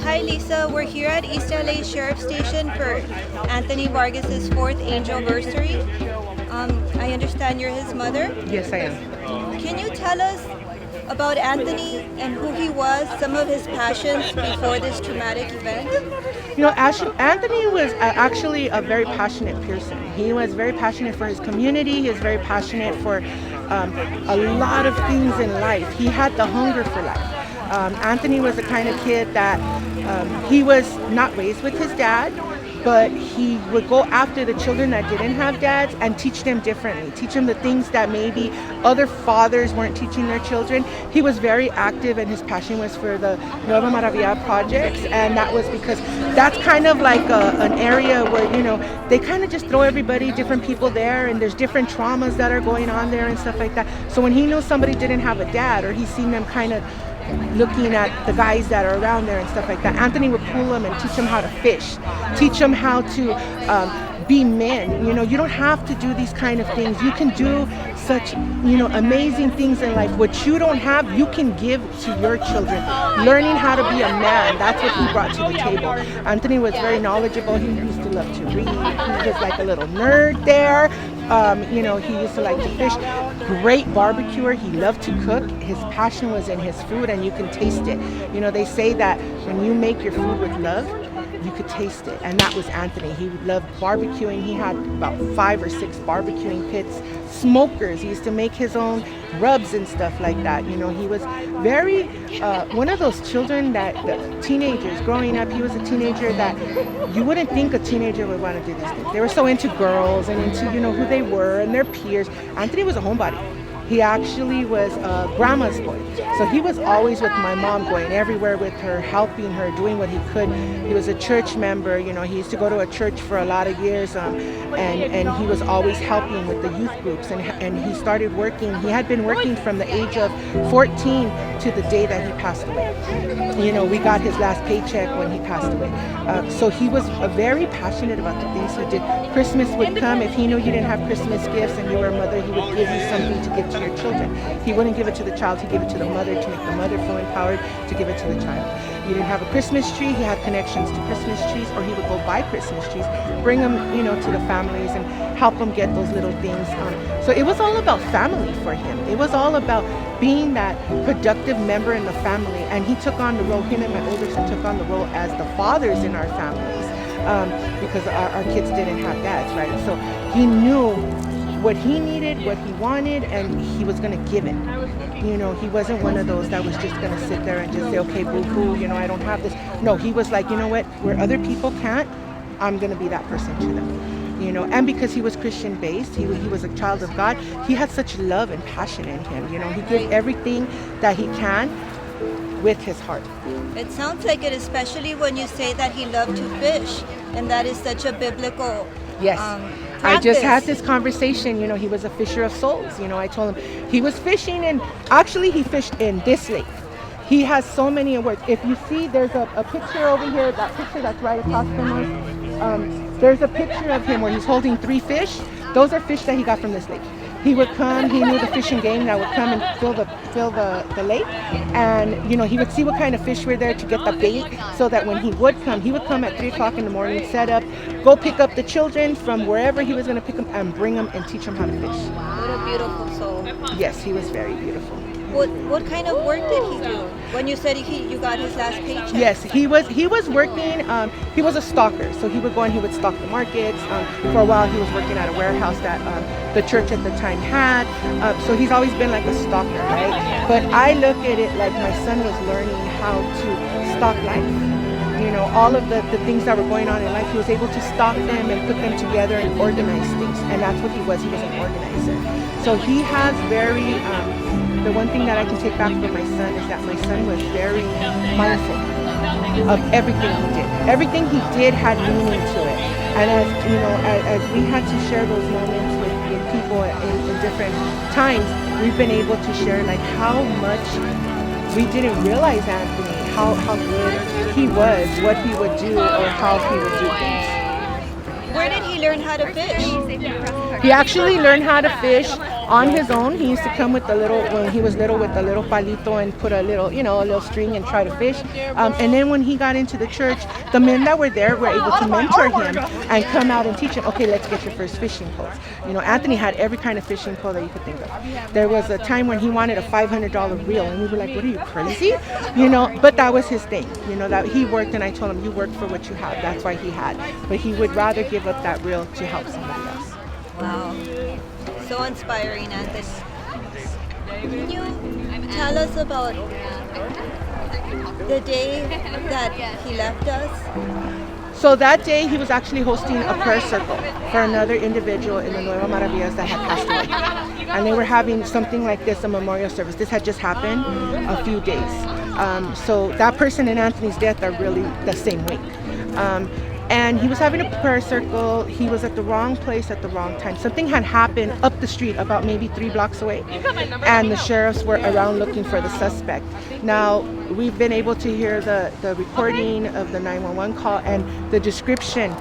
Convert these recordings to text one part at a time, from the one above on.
hi Lisa. We're here at East LA Sheriff Station for Anthony Vargas's fourth anniversary. I understand you're his mother. Yes, I am. Can you tell us about Anthony and who he was, some of his passions before this traumatic event? Anthony was actually a very passionate person. He was very passionate for his community. He was very passionate for a lot of things in life. He had the hunger for life. Anthony was the kind of kid that he was not raised with his dad, but he would go after the children that didn't have dads and teach them differently, teach them the things that maybe other fathers weren't teaching their children. He was very active, and his passion was for the Nueva Maravilla projects, and that was because that's kind of like an area where, they kind of just throw everybody, different people there, and there's different traumas that are going on there and stuff like that. So when he knew somebody didn't have a dad, or he's seen them kind of looking at the guys that are around there and stuff like that, Anthony would pull them and teach them how to fish, teach them how to be men. You don't have to do these kind of things. You can do such amazing things in life. What you don't have, you can give to your children. Learning how to be a man, that's what he brought to the table. Anthony was very knowledgeable. He used to love to read. He was like a little nerd there. He used to like to fish. Great barbecuer. He loved to cook. His passion was in his food, and you can taste it. They say that when you make your food with love, you could taste it, and that was Anthony. He loved barbecuing. He had about 5 or 6 barbecuing pits, smokers. He used to make his own rubs and stuff like that. He was very one of those children that teenagers growing up. He was a teenager that you wouldn't think a teenager would want to do these things. They were so into girls and into who they were and their peers. Anthony was a homebody. He actually was grandma's boy. So he was always with my mom, going everywhere with her, helping her, doing what he could. He was a church member. He used to go to a church for a lot of years, and he was always helping with the youth groups. And he started working. He had been working from the age of 14 to the day that he passed away. We got his last paycheck when he passed away. So he was very passionate about the things he did. Christmas would come. If he knew you didn't have Christmas gifts and you were a mother, he would give you something to give to your children. He wouldn't give it to the child, he gave it to the mother to make the mother feel empowered to give it to the child. You didn't have a Christmas tree, he had connections to Christmas trees, or he would go buy Christmas trees, bring them, to the families and help them get those little things. So it was all about family for him. It was all about being that productive member in the family, and he took on the role, him and my older son took on the role as the fathers in our families, because our kids didn't have dads, right? So he knew what he needed, what he wanted, and he was going to give it. He wasn't one of those that was just going to sit there and just say, okay, boo-hoo, I don't have this. No, he was like, what, where other people can't, I'm going to be that person to them. And because he was Christian based, he was a child of God, he had such love and passion in him. He gave everything that he can with his heart. It sounds like it, especially when you say that he loved to fish, and that is such a biblical yes. I practice. just had this conversation. He was a fisher of souls. I told him he was fishing, and actually he fished in this lake. He has so many awards. If you see, there's a picture over here, that picture that's right across from us. There's a picture of him where he's holding 3 fish. Those are fish that he got from this lake. He would come, he knew the fishing game that would come and fill the lake, and he would see what kind of fish were there to get the bait, so that when he would come at 3 o'clock in the morning, set up, go pick up the children from wherever he was going to pick them and bring them and teach them how to fish. What a beautiful soul. Yes, he was very beautiful. What kind of work did he do? When you said you got his last paycheck? Yes, he was working. He was a stalker, so he would go and he would stalk the markets. For a while, he was working at a warehouse that the church at the time had. So he's always been like a stalker, right? But I look at it like my son was learning how to stalk life. All of the things that were going on in life, he was able to stalk them and put them together and organize things. And that's what he was. He was an organizer. So he has very. The one thing that I can take back from my son is that my son was very mindful of everything he did. Everything he did had meaning to it. And as we had to share those moments with people in different times, we've been able to share like how much we didn't realize Anthony, how good he was, what he would do, or how he would do things. Where did he learn how to fish? He actually learned how to fish on his own. He used to come with the little, when he was little, with the little palito and put a little, you know, a little string and try to fish. And then when he got into the church, the men that were there were able to mentor him and come out and teach him, okay, let's get your first fishing poles. You know, Anthony had every kind of fishing pole that you could think of. There was a time when he wanted a $500 reel, and we were like, what are you, crazy? You know, but that was his thing. You know, that he worked, and I told him, you work for what you have. That's why he had. But he would rather give up that reel to help somebody else. Wow. So inspiring, Anthony. Can you tell us about the day that he left us? So that day he was actually hosting a prayer circle for another individual in the Nueva Maravillas that had passed away. And they were having something like this, a memorial service. This had just happened a few days. So that person and Anthony's death are really the same week. And he was having a prayer circle. He was at the wrong place at the wrong time. Something had happened up the street, about maybe 3 blocks away, and the sheriffs were around looking for the suspect. Now, we've been able to hear the recording of the 911 call, and the description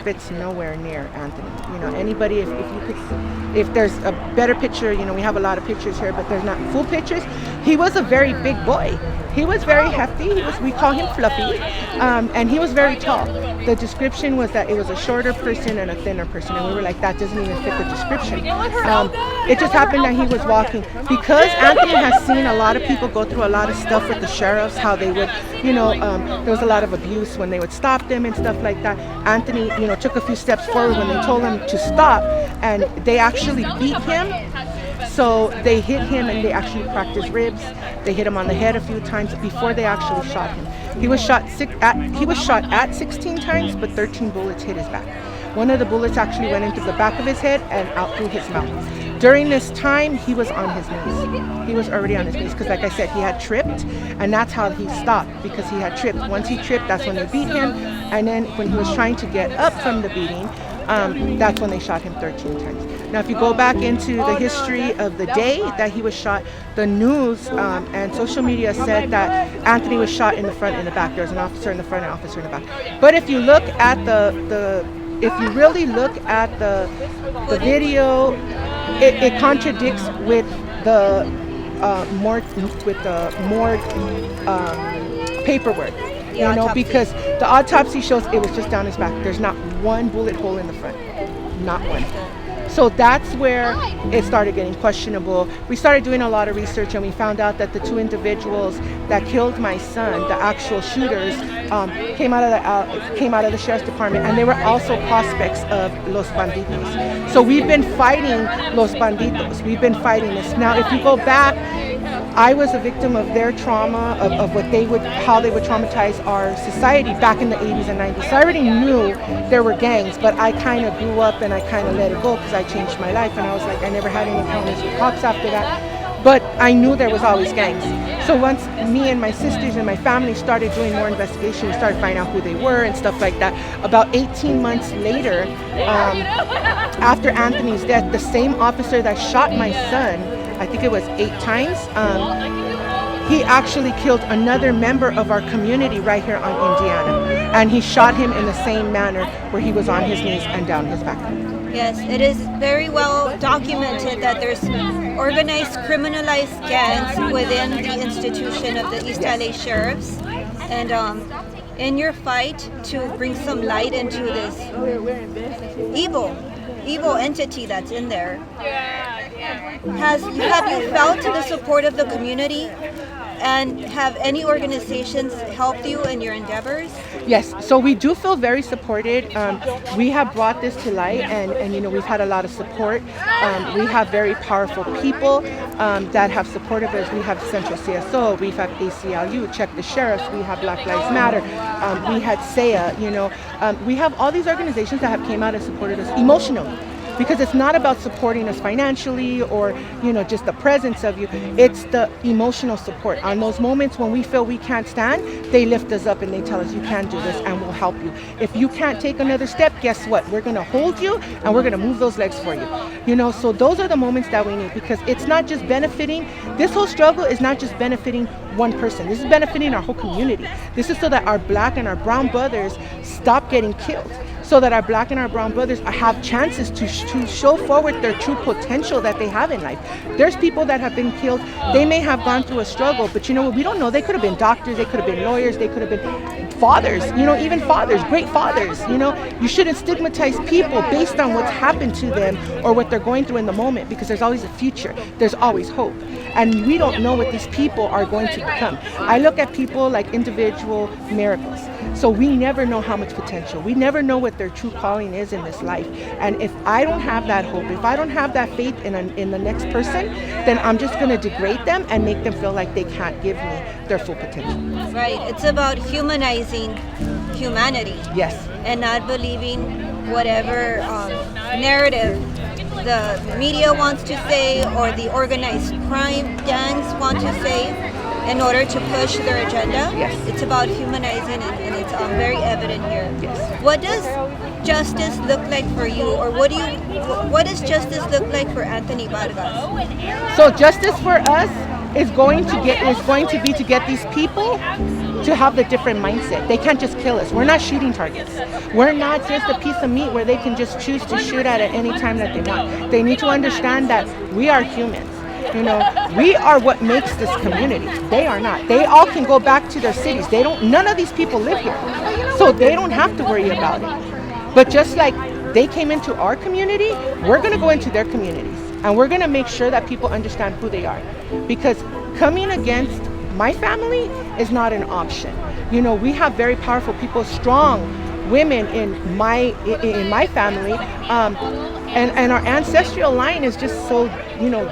fits nowhere near Anthony. You know, anybody, if you could, if there's a better picture, you know, we have a lot of pictures here, but there's not full pictures. He was a very big boy. He was very hefty. We call him Fluffy, and he was very tall. The description was that it was a shorter person and a thinner person, and we were like, that doesn't even fit the description. It just happened that he was walking. Because Anthony has seen a lot of people go through a lot of stuff with the sheriffs, how they would, you know, there was a lot of abuse when they would stop them and stuff like that. Anthony, you know, took a few steps forward when they told him to stop, and they actually beat him. So they hit him and they actually cracked his ribs. They hit him on the head a few times before they actually shot him. He was shot at 16 times, but 13 bullets hit his back. One of the bullets actually went into the back of his head and out through his mouth. During this time, he was on his knees. He was already on his knees because, like I said, he had tripped, and that's how he stopped, because he had tripped. Once he tripped, that's when they beat him, and then when he was trying to get up from the beating, that's when they shot him 13 times. Now, if you go back into the history of the day that he was shot, the news and social media said that Anthony was shot in the front and the back. There was an officer in the front and an officer in the back. But if you look at if you really look at the video, it contradicts with the morgue paperwork. You know, because the autopsy shows it was just down his back. There's not one bullet hole in the front, not one. So that's where it started getting questionable. We started doing a lot of research, and we found out that the 2 individuals that killed my son, the actual shooters, came out of the sheriff's department, and they were also prospects of Los Banditos. So we've been fighting Los Banditos. We've been fighting this. Now, if you go back, I was a victim of their trauma, of how they would traumatize our society back in the 80s and 90s. So I already knew there were gangs, but I kind of grew up and I kind of let it go because I changed my life, and I was like, I never had any encounters with cops after that. But I knew there was always gangs. So once me and my sisters and my family started doing more investigation, we started finding out who they were and stuff like that. About 18 months later, after Anthony's death, the same officer that shot my son, I think it was 8 times, he actually killed another member of our community right here on Indiana. And he shot him in the same manner, where he was on his knees and down his back. Yes, it is very well documented that there's organized criminalized gangs within the institution of the East LA Sheriffs. And in your fight to bring some light into this evil entity that's in there, have you felt the support of the community? And have any organizations helped you in your endeavors? Yes, so we do feel very supported. We have brought this to light, and you know, we've had a lot of support. We have very powerful people that have supported us. We have Central CSO, we have ACLU, Check the Sheriffs, we have Black Lives Matter, we had SEA, you know. We have all these organizations that have came out and supported us emotionally. Because it's not about supporting us financially or, you know, just the presence of you. It's the emotional support. On those moments when we feel we can't stand, they lift us up and they tell us, you can do this and we'll help you. If you can't take another step, guess what? We're going to hold you and we're going to move those legs for you. You know, so those are the moments that we need, because it's not just benefiting. This whole struggle is not just benefiting one person. This is benefiting our whole community. This is so that our Black and our brown brothers stop getting killed. so that our black and our brown brothers have chances to show forward their true potential that they have in life. There's people that have been killed. They may have gone through a struggle, but you know what? We don't know. They could have been doctors. They could have been lawyers. They could have been fathers. You know, even fathers, great fathers. You know, you shouldn't stigmatize people based on what's happened to them or what they're going through in the moment, because there's always a future. There's always hope. And we don't know what these people are going to become. I look at people like individual miracles. So we never know how much potential. We never know what their true calling is in this life. And if I don't have that hope, if I don't have that faith in the next person, then I'm just going to degrade them and make them feel like they can't give me their full potential. Right. It's about humanizing humanity. Yes. And not believing whatever narrative the media wants to say or the organized crime gangs want to say in order to push their agenda. Yes. It's about humanizing it, and it's very evident here. Yes. What does justice look like for you, or what does justice look like for Anthony Vargas? So justice for us is going to be to get these people to have the different mindset. They can't just kill us. We're not shooting targets. We're not just a piece of meat where they can just choose to shoot at any time that they want. They need to understand that we are humans. You know, we are what makes this community. They are not. They all can go back to their cities. None of these people live here. So they don't have to worry about it. But just like they came into our community, we're going to go into their communities. And we're going to make sure that people understand who they are. Because coming against my family is not an option. You know, we have very powerful people, strong women in my family. And our ancestral line is just so, you know,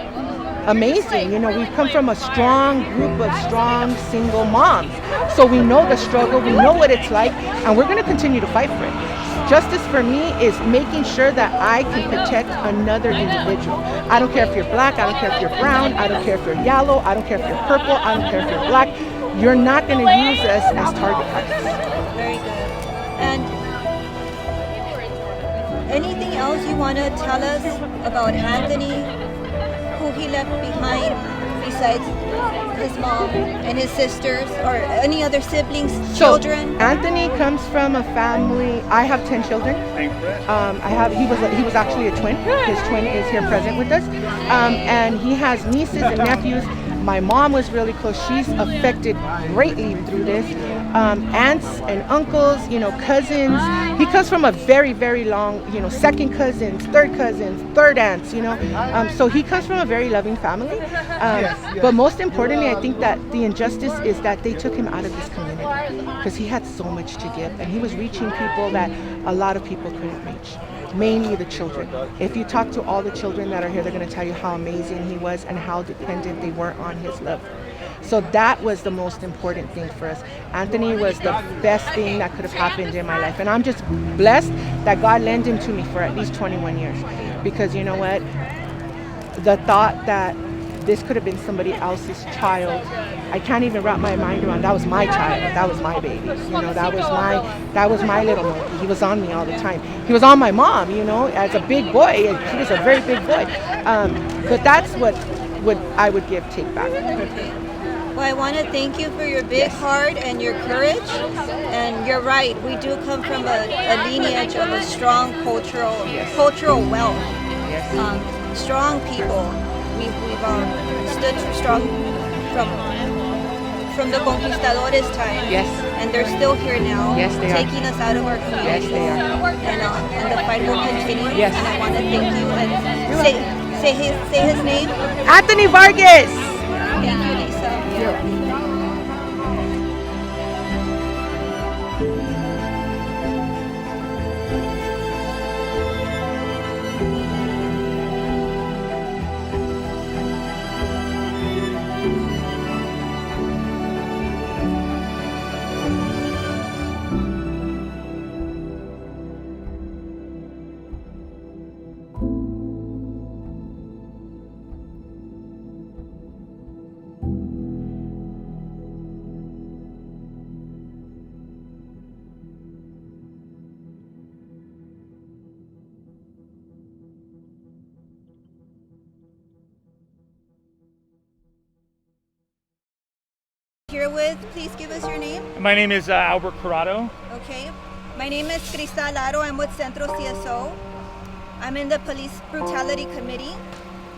amazing. You know, we've come from a strong group of strong single moms. So we know the struggle, we know what it's like, and we're going to continue to fight for it. Justice for me is making sure that I can protect another individual. I don't care if you're black, I don't care if you're brown, I don't care if you're yellow, I don't care if you're purple, I don't care if you're black. You're not going to use us as target practice. Very good. And anything else you want to tell us about Anthony, who he left behind, besides his mom and his sisters, or any other siblings, children? So Anthony comes from a family. I have 10 children. He was actually a twin. His twin is here present with us, and he has nieces and nephews. My mom was really close. She's affected greatly through this. Aunts and uncles, you know, cousins. He comes from a very, very long, you know, second cousins, third aunts, you know. So he comes from a very loving family. But most importantly, I think that the injustice is that they took him out of this community because he had so much to give, and he was reaching people that a lot of people couldn't reach. Mainly the children. If you talk to all the children that are here, they're going to tell you how amazing he was and how dependent they were on his love. So that was the most important thing for us. Anthony was the best thing that could have happened in my life. And I'm just blessed that God lent him to me for at least 21 years. Because you know what? The thought that this could have been somebody else's child, I can't even wrap my mind around. That was my child. That was my baby. You know, that was my little monkey. He was on me all the time. He was on my mom, you know, as a big boy. He was a very big boy. But that's what I would take back. Well, I want to thank you for your big heart and your courage. And you're right, we do come from a lineage of a strong cultural wealth. Yes. Strong people. We've stood strong from the conquistadores' time. Yes. And they're still here now. Yes, they taking us out of our community. Yes, they are. And the fight will continue. Yes. And I want to thank you and say his name. Anthony Vargas. Thank you, Lisa. Here with, please give us your name. My name is Albert Corrado. Okay. My name is Cristalharo. I'm with Centro CSO. I'm in the Police Brutality Committee,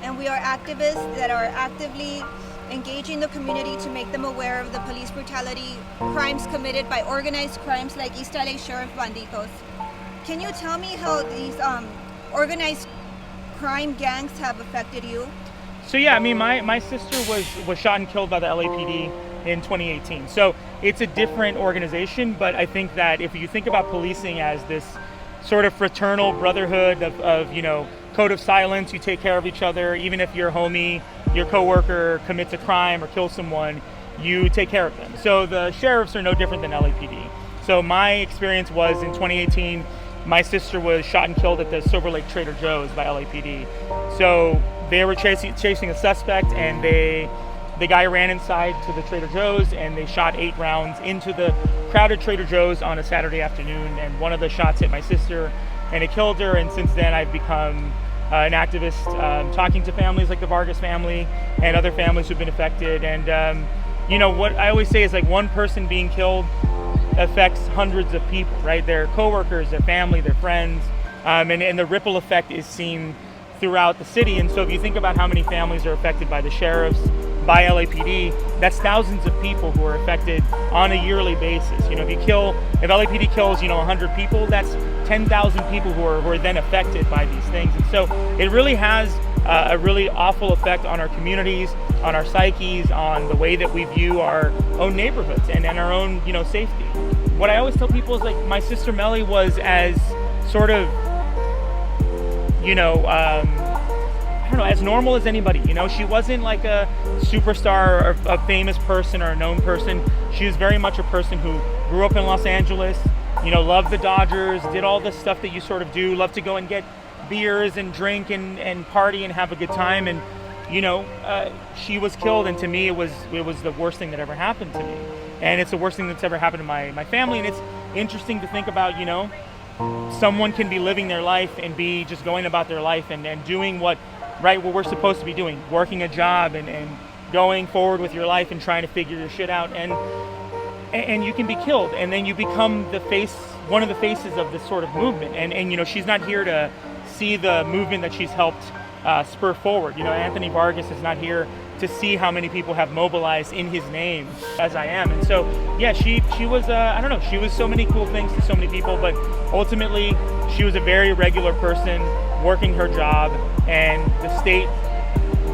and we are activists that are actively engaging the community to make them aware of the police brutality crimes committed by organized crimes like East LA Sheriff Banditos. Can you tell me how these organized crime gangs have affected you? So yeah, I mean, my sister was shot and killed by the LAPD in 2018. So it's a different organization, but I think that if you think about policing as this sort of fraternal brotherhood of you know, code of silence, you take care of each other, even if your homie, your coworker commits a crime or kills someone, you take care of them. So the sheriffs are no different than LAPD. So my experience was in 2018, my sister was shot and killed at the Silver Lake Trader Joe's by LAPD. So they were chasing a suspect, and the guy ran inside to the Trader Joe's, and they shot 8 rounds into the crowded Trader Joe's on a Saturday afternoon, and one of the shots hit my sister and it killed her. And since then I've become an activist, talking to families like the Vargas family and other families who've been affected. And you know, what I always say is, like, one person being killed affects hundreds of people, right? Their coworkers, their family, their friends, and the ripple effect is seen throughout the city. And so if you think about how many families are affected by the sheriffs, by LAPD, that's thousands of people who are affected on a yearly basis. You know, if LAPD kills, you know, 100 people, that's 10,000 people who are then affected by these things. And so it really has a really awful effect on our communities, on our psyches, on the way that we view our own neighborhoods and our own, you know, safety. What I always tell people is, like, my sister Melly was as sort of, you know, I don't know, as normal as anybody. You know, she wasn't like a superstar or a famous person or a known person. She was very much a person who grew up in Los Angeles, you know, loved the Dodgers, did all the stuff that you sort of do, loved to go and get beers and drink and party and have a good time. And, you know, she was killed, and to me it was the worst thing that ever happened to me. And it's the worst thing that's ever happened to my family. And it's interesting to think about, you know, someone can be living their life and be just going about their life and doing what we're supposed to be doing, working a job and going forward with your life and trying to figure your shit out, and you can be killed, and then you become one of the faces of this sort of movement. And you know, she's not here to see the movement that she's helped spur forward. You know, Anthony Vargas is not here to see how many people have mobilized in his name as I am. And so yeah, she was I don't know, she was so many cool things to so many people, but ultimately she was a very regular person working her job, and the state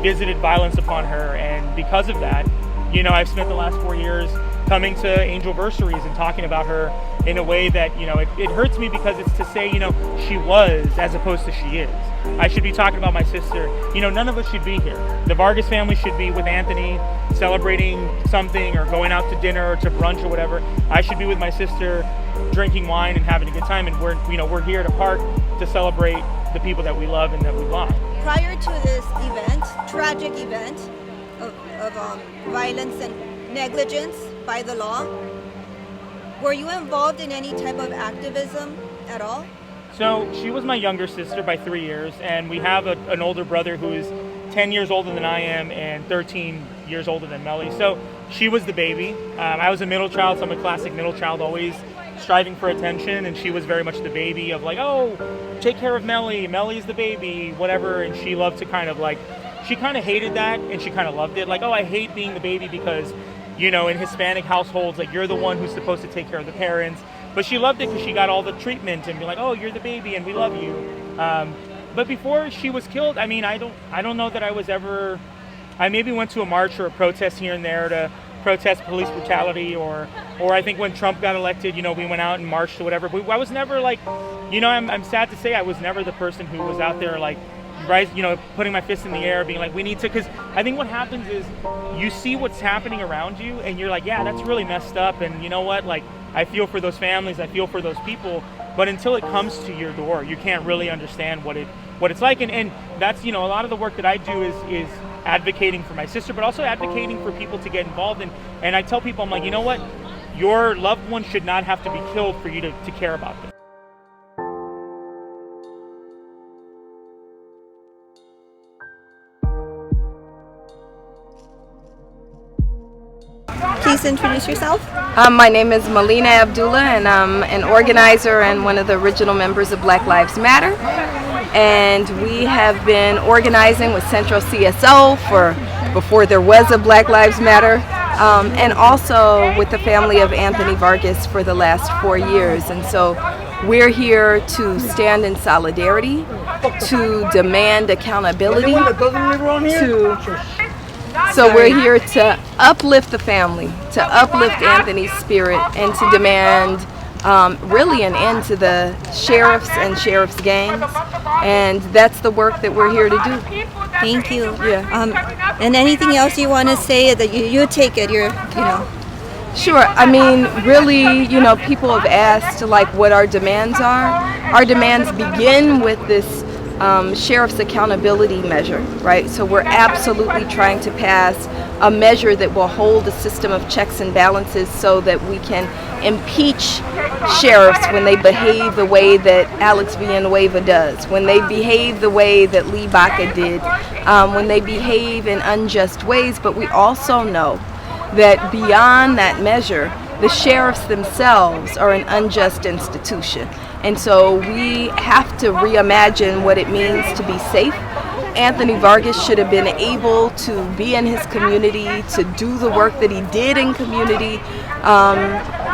visited violence upon her. And because of that, you know, I've spent the last 4 years coming to Angelversaries and talking about her in a way that, you know, it hurts me, because it's to say, you know, she was as opposed to she is. I should be talking about my sister. You know, none of us should be here. The Vargas family should be with Anthony celebrating something or going out to dinner or to brunch or whatever. I should be with my sister drinking wine and having a good time, and we're here at a park to celebrate the people that we love and that we lost. Prior to this event, tragic event of violence and negligence by the law, were you involved in any type of activism at all? So she was my younger sister by 3 years, and we have an older brother who is 10 years older than I am and 13 years older than Melly. So she was the baby. I was a middle child, so I'm a classic middle child, always striving for attention, and she was very much the baby of, like, oh, take care of Melly, Melly's the baby, whatever. And she loved to kind of, like, she kind of hated that, and she kind of loved it. Like, oh, I hate being the baby because, you know, in Hispanic households, like, you're the one who's supposed to take care of the parents. But she loved it because she got all the treatment and be like, oh, you're the baby and we love you. But before she was killed, I mean, I don't know that I was ever. I maybe went to a march or a protest here and there to protest police brutality, or I think when Trump got elected, you know, we went out and marched or whatever. But I was never like, you know, I'm sad to say I was never the person who was out there like, you know, putting my fist in the air, being like, we need to, because I think what happens is you see what's happening around you and you're like, yeah, that's really messed up, and you know what, like, I feel for those families, I feel for those people, but until it comes to your door, you can't really understand what it's like. And that's, you know, a lot of the work that I do is advocating for my sister, but also advocating for people to get involved. And I tell people, I'm like, you know what, your loved one should not have to be killed for you to care about them. Please introduce yourself? My name is Melina Abdullah, and I'm an organizer and one of the original members of Black Lives Matter. And we have been organizing with Central CSO before there was a Black Lives Matter, and also with the family of Anthony Vargas for the last 4 years. And so we're here to stand in solidarity, to demand accountability, so we're here to uplift the family, to uplift Anthony's spirit, and to demand really an end to the sheriffs and sheriff's gangs. And that's the work that we're here to do. Thank you. Yeah. And anything else you want to say that you take it, Sure. I mean, really, people have asked like what our demands are. Our demands begin with this sheriff's accountability measure, right? So we're absolutely trying to pass a measure that will hold a system of checks and balances so that we can impeach sheriffs when they behave the way that Alex Villanueva does, when they behave the way that Lee Baca did, when they behave in unjust ways. But we also know that beyond that measure, the sheriffs themselves are an unjust institution. And so we have to reimagine what it means to be safe. Anthony Vargas should have been able to be in his community, to do the work that he did in community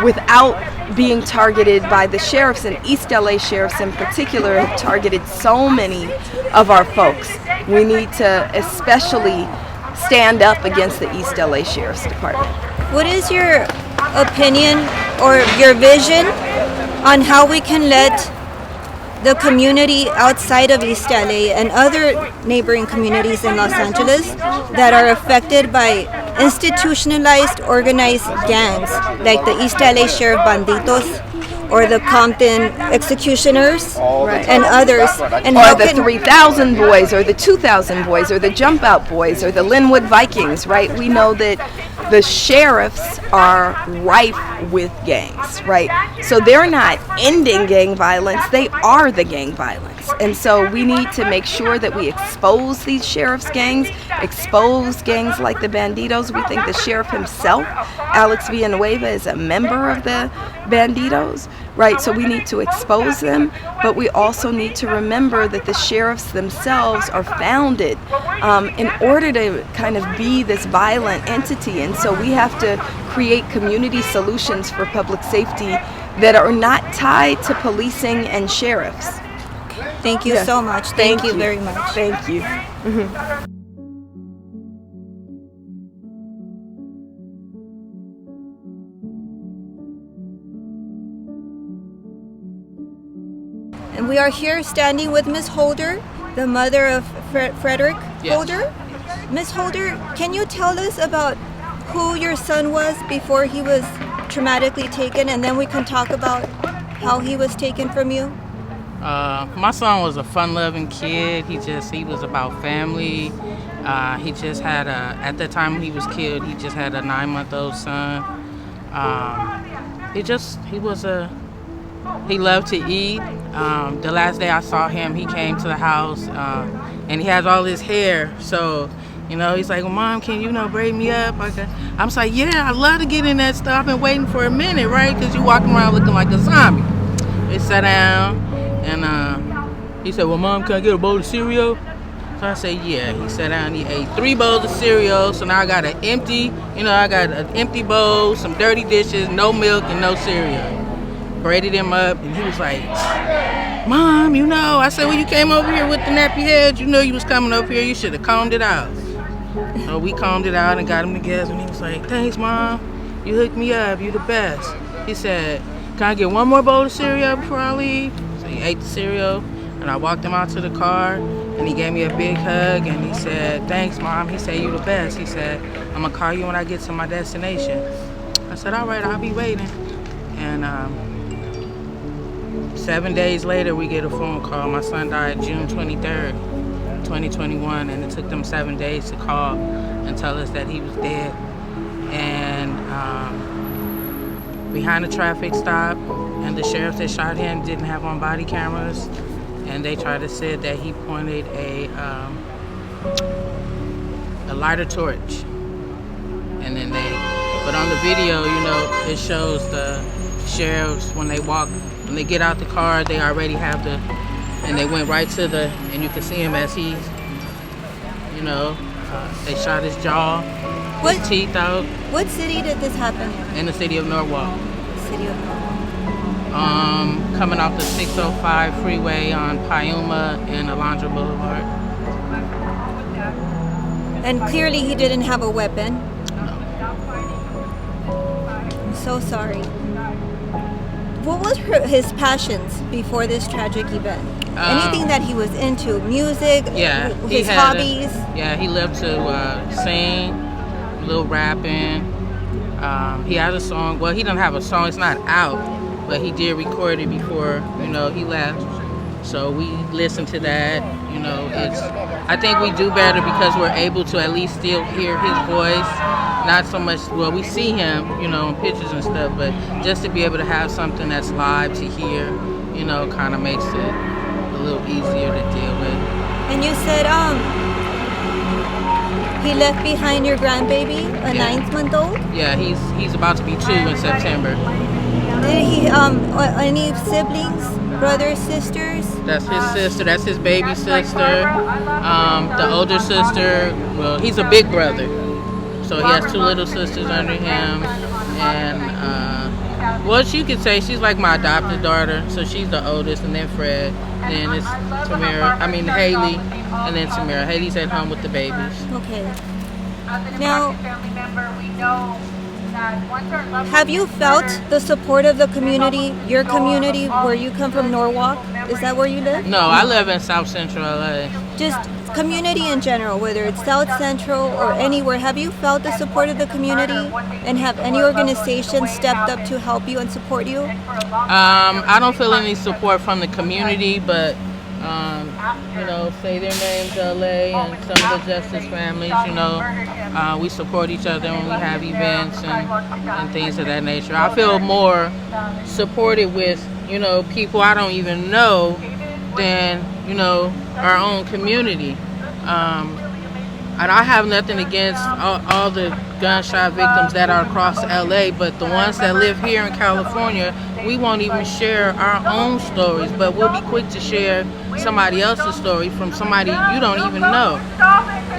without being targeted by the sheriffs. And East LA sheriffs in particular have targeted so many of our folks. We need to especially stand up against the East LA Sheriff's Department. What is your opinion or your vision on how we can let the community outside of East LA and other neighboring communities in Los Angeles that are affected by institutionalized organized gangs like the East LA Sheriff Banditos or the Compton Executioners and others, and or the 3,000 boys, or the 2,000 boys, or the Jump Out boys, or the Linwood Vikings, right? We know that the sheriffs are rife with gangs, right? So they're not ending gang violence, they are the gang violence. And so we need to make sure that we expose these sheriff's gangs, expose gangs like the Banditos. We think the sheriff himself, Alex Villanueva, is a member of the Banditos, right? So we need to expose them, but we also need to remember that the sheriffs themselves are founded in order to kind of be this violent entity. And so we have to create community solutions for public safety that are not tied to policing and sheriffs. Thank you so much. Thank you very much. Thank you. And we are here standing with Ms. Holder, the mother of Frederick Holder. Ms. Holder, can you tell us about who your son was before he was traumatically taken, and then we can talk about how he was taken from you? My son was a fun-loving kid. He was about family. He just had at the time he was killed, he just had a 9-month-old son. He loved to eat. The last day I saw him, he came to the house, and he has all his hair. So, he's like, well, Mom, can you, braid me up? I'm just like, yeah, I love to get in that stuff. I've been waiting for a minute, right? Because you walking around looking like a zombie. They sat down, and he said, well, Mom, can I get a bowl of cereal? So I said, yeah. He sat down, he ate 3 bowls of cereal. So now I got an empty bowl, some dirty dishes, no milk, and no cereal. Braided him up, and he was like, Mom, I said, well, you came over here with the nappy head, you was coming over here, you should have combed it out. So we combed it out and got him together, and he was like, thanks, Mom, you hooked me up, you the best. He said, can I get one more bowl of cereal before I leave? So he ate the cereal, and I walked him out to the car, and he gave me a big hug, and he said, thanks, Mom. He said, you the best. He said, I'm gonna call you when I get to my destination. I said, all right, I'll be waiting. And 7 days later, we get a phone call. My son died June 23rd, 2021, and it took them 7 days to call and tell us that he was dead. And behind a traffic stop, and the sheriff that shot him didn't have on body cameras, and they tried to say that he pointed a lighter torch, and then they But on the video, you know, it shows the sheriffs when they get out the car, they already have and they went right to and you can see him as he's, you know, they shot his jaw, his teeth out. What city did this happen in? In the city of Norwalk. City of Norwalk. Coming off the 605 freeway on Piuma and Alondra Boulevard. And clearly he didn't have a weapon. No. I'm so sorry. What was his passions before this tragic event? Anything that he was into? Music? Yeah. His hobbies? He loved to sing, a little rapping. He has a song. Well, he doesn't have a song. It's not out, but he did record it before, you know, he left. So we listened to that. You know, I think we do better because we're able to at least still hear his voice. Not so much, well, we see him, you know, in pictures and stuff, but just to be able to have something that's live to hear, you know, kind of makes it a little easier to deal with. And you said, he left behind your grandbaby, a 9-month-old? Yeah, he's about to be 2 in September. Did he, any siblings, brothers, sisters? That's his sister, that's his baby sister. The older sister, well, he's a big brother. So he has 2 little sisters under him. And, well, you could say she's like my adopted daughter. So she's the oldest, and then Fred. Then it's Haley, and then Tamara. Haley's at home with the babies. Okay. Now, have you felt the support of the community, your community, where you come from, Norwalk? Is that where you live? No, I live in South Central LA. Just community in general, whether it's South Central or anywhere. Have you felt the support of the community, and have any organizations stepped up to help you and support you? I don't feel any support from the community, but you know, say their names, LA, and some of the justice families, you know, we support each other when we have events and things of that nature. I feel more supported with, you know, people I don't even know than, you know, our own community. And I have nothing against all the gunshot victims that are across LA, but the ones that live here in California, we won't even share our own stories, but we'll be quick to share somebody else's story from somebody you don't even know.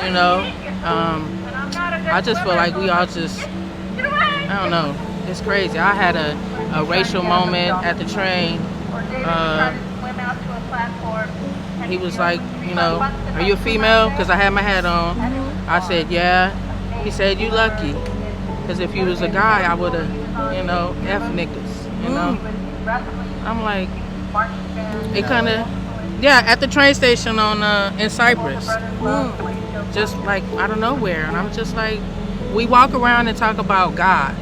You know, I just feel like we all just, I don't know, it's crazy. I had a racial moment at the train. He was like, you know, are you a female? Because I had my hat on. I said, yeah. He said, you lucky. Because if you was a guy, I would have, you know, F niggas, you know. I'm like, it kind of, yeah, at the train station in Cyprus. Just like, I don't know where. And I'm just like, we walk around and talk about God.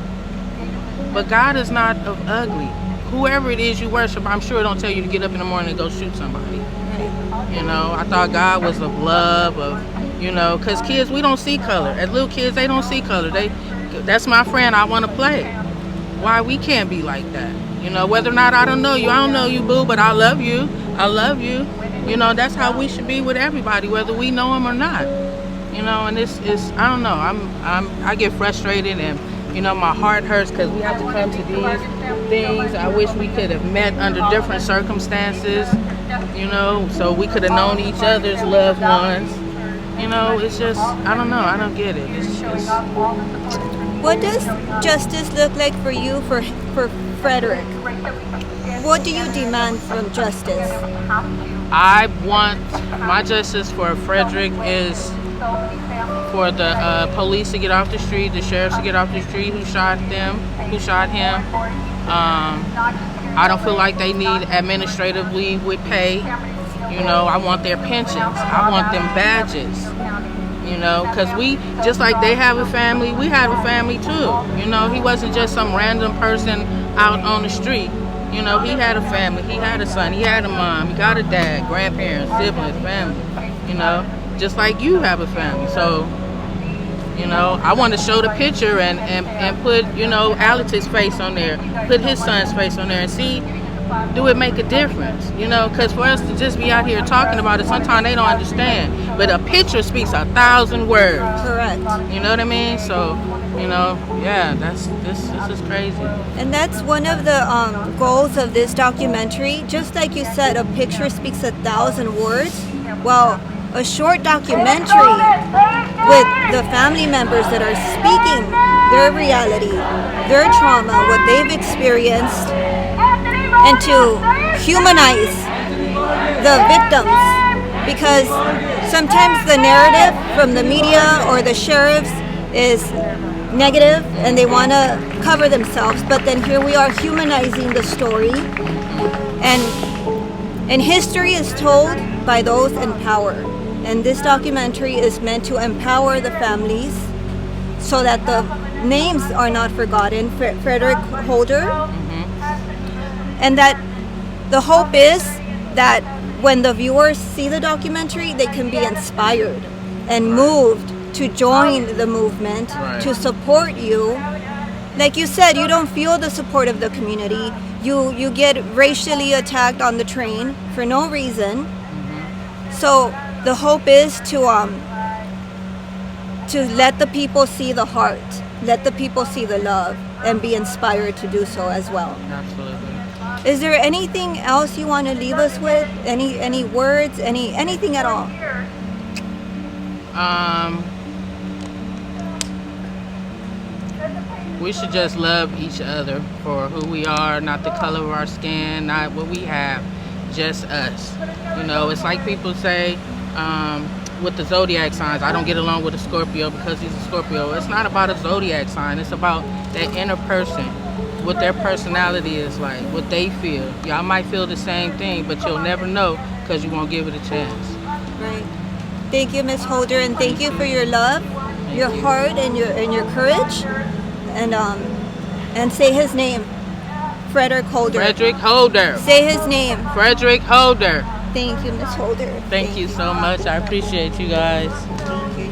But God is not of ugly. Whoever it is you worship, I'm sure don't tell you to get up in the morning and go shoot somebody. You know, I thought God was of love, of, you know, because kids, we don't see color. As little kids, they don't see color. That's my friend, I want to play. Why we can't be like that? You know, whether or not I don't know you, boo, but I love you. I love you. You know, that's how we should be with everybody, whether we know them or not. You know, and it's I don't know. I get frustrated, and you know, my heart hurts because we have to come to these things. I wish we could have met under different circumstances. You know, so we could have known each other's loved ones. You know, it's just, I don't know, I don't get it. It's just... What does justice look like for you, for Frederick? What do you demand from justice? I want, my justice for Frederick is for the police to get off the street, the sheriffs to get off the street who shot him. I don't feel like they need administrative leave with pay. You know, I want their pensions. I want them badges. You know, because we, just like they have a family, we have a family too. You know, he wasn't just some random person out on the street. You know, he had a family. He had a son. He had a mom. He got a dad, grandparents, siblings, family. You know, just like you have a family. So, you know, I want to show the picture and put, you know, Alex's face on there, put his son's face on there and see, do it make a difference? You know, because for us to just be out here talking about it, sometimes they don't understand. But a picture speaks 1,000 words. Correct. You know what I mean? So, you know, yeah, this is crazy. And that's one of the goals of this documentary. Just like you said, a picture speaks 1,000 words. Well, a short documentary with the family members that are speaking their reality, their trauma, what they've experienced, and to humanize the victims. Because sometimes the narrative from the media or the sheriffs is negative and they want to cover themselves, but then here we are humanizing the story, and history is told by those in power, and this documentary is meant to empower the families so that the names are not forgotten. Frederick Holder, and that the hope is that when the viewers see the documentary, they can be inspired and moved to join the movement, to support you. Like you said, you don't feel the support of the community. You get racially attacked on the train for no reason. So the hope is to let the people see the heart, let the people see the love, and be inspired to do so as well. Absolutely. Is there anything else you want to leave us with? Any words? Anything at all? We should just love each other for who we are, not the color of our skin, not what we have, just us. You know, it's like people say with the zodiac signs, I don't get along with a Scorpio because he's a Scorpio. It's not about a zodiac sign. It's about that inner person, what their personality is like, what they feel. Y'all might feel the same thing, but you'll never know because you won't give it a chance. Right. Thank you, Ms. Holder, and thank you for your love, your heart, and your courage. And say his name, Frederick Holder. Frederick Holder. Say his name. Frederick Holder. Thank you, Ms. Holder. Thank you so much. I appreciate you guys. Thank you.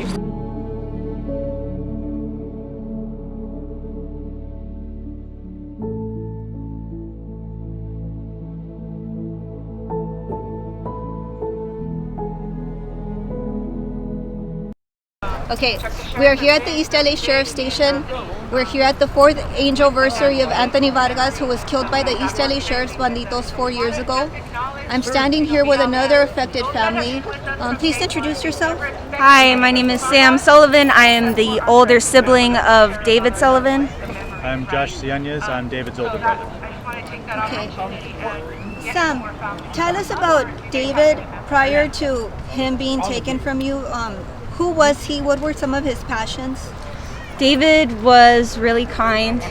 Okay, we are here at the East LA Sheriff's Station. We're here at the 4th anniversary of Anthony Vargas, who was killed by the East LA Sheriff's Banditos 4 years ago. I'm standing here with another affected family. Please introduce yourself. Hi, my name is Sam Sullivan. I am the older sibling of David Sullivan. I'm Josh Cianez. I'm David's older brother. Okay. Sam, tell us about David prior to him being taken from you. Who was he? What were some of his passions? David was really kind,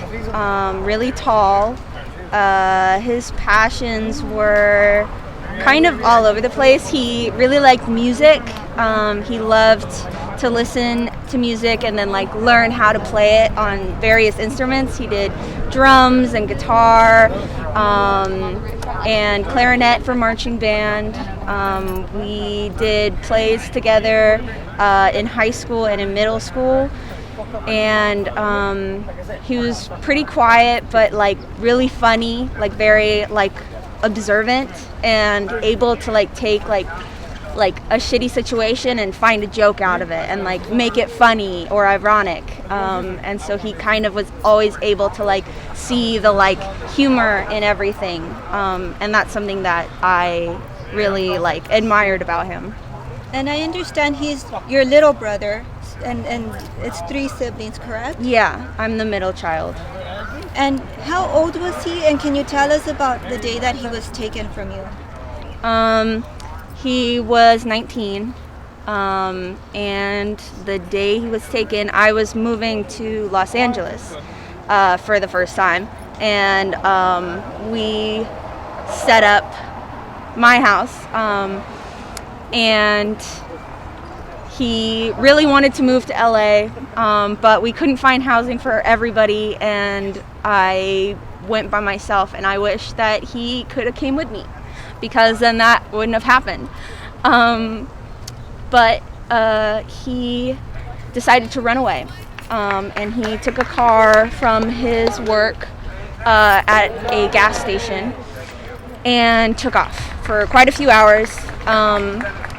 really tall. His passions were kind of all over the place. He really liked music. He loved to listen to music and then like learn how to play it on various instruments. He did drums and guitar and clarinet for marching band. We did plays together in high school and in middle school. And he was pretty quiet but like really funny, like very like observant and able to like take like a shitty situation and find a joke out of it and like make it funny or ironic. And so he kind of was always able to like see the like humor in everything. And that's something that I really like admired about him. And I understand he's your little brother, and it's 3 siblings, correct? Yeah, I'm the middle child. And how old was he? And can you tell us about the day that he was taken from you? He was 19, and the day he was taken, I was moving to Los Angeles for the first time, and we set up my house, and he really wanted to move to LA, but we couldn't find housing for everybody, and I went by myself, and I wish that he could have came with me, because then that wouldn't have happened. But he decided to run away, and he took a car from his work at a gas station and took off for quite a few hours.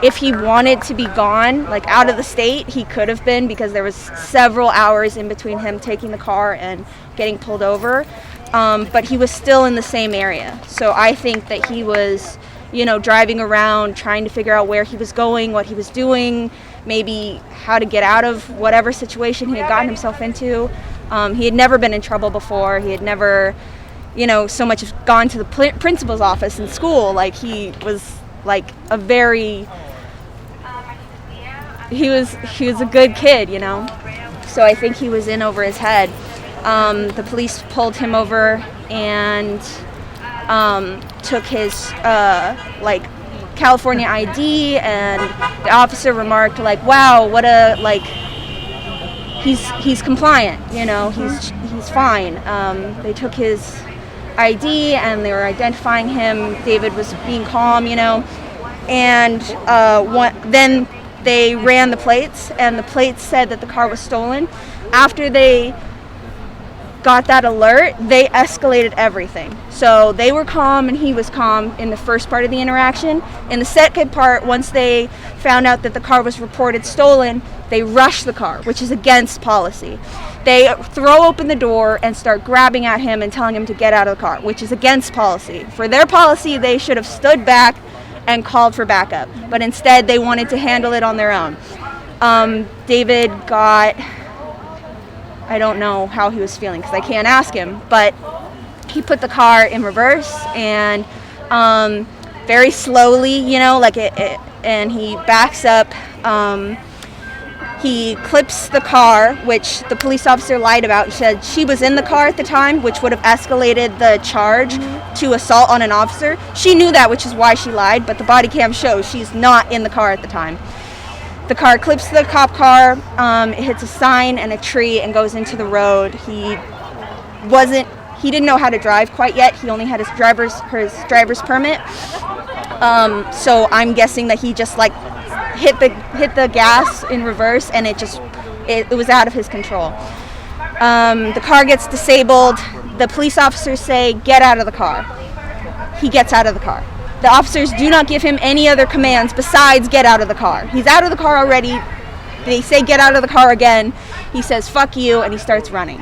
If he wanted to be gone, like out of the state, he could have been, because there was several hours in between him taking the car and getting pulled over. But he was still in the same area. So I think that he was, driving around trying to figure out where he was going, what he was doing, maybe how to get out of whatever situation he had gotten himself into. He had never been in trouble before. He had never, so much as gone to the principal's office in school. Like, he was like he was a good kid, So I think he was in over his head. The police pulled him over and took his California ID, and the officer remarked wow, what a he's compliant, he's fine. They took his ID and they were identifying him. David was being calm, and then they ran the plates, and the plates said that the car was stolen. After they got that alert, they escalated everything. So they were calm and he was calm in the first part of the interaction. In the second part, once they found out that the car was reported stolen, they rushed the car, which is against policy. They throw open the door and start grabbing at him and telling him to get out of the car, which is against policy. For their policy, they should have stood back and called for backup, but instead they wanted to handle it on their own. David got, I don't know how he was feeling because I can't ask him, but he put the car in reverse and very slowly, and he backs up. He clips the car, which the police officer lied about. He said she was in the car at the time, which would have escalated the charge to assault on an officer. She knew that, which is why she lied, but the body cam shows she's not in the car at the time. The car clips the cop car, it hits a sign and a tree and goes into the road. He didn't know how to drive quite yet. He only had his driver's permit. So I'm guessing that he just hit the gas in reverse, and it was out of his control. The car gets disabled. The police officers say, "Get out of the car." He gets out of the car. The officers do not give him any other commands besides get out of the car. He's out of the car already. They say get out of the car again. He says fuck you, and he starts running.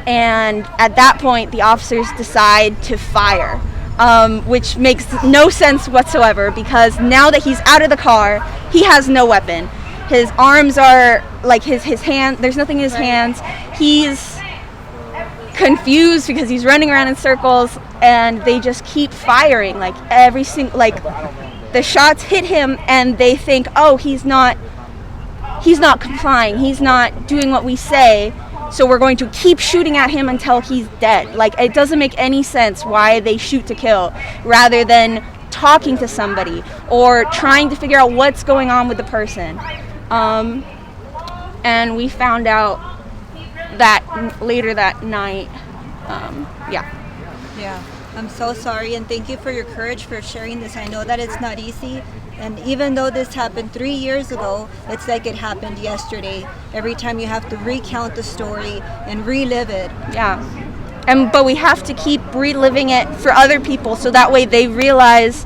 And at that point, the officers decide to fire, which makes no sense whatsoever, because now that he's out of the car, he has no weapon. His arms are his hand. There's nothing in his hands. He's confused because he's running around in circles, and they just keep firing the shots hit him, and they think, oh, he's not complying, he's not doing what we say, so we're going to keep shooting at him until he's dead. It doesn't make any sense why they shoot to kill rather than talking to somebody or trying to figure out what's going on with the person. And we found out that later that night. Yeah, I'm so sorry, and thank you for your courage for sharing this. I know that it's not easy, and even though this happened 3 years ago, it's like it happened yesterday. Every time you have to recount the story and relive it. Yeah, but we have to keep reliving it for other people, so that way they realize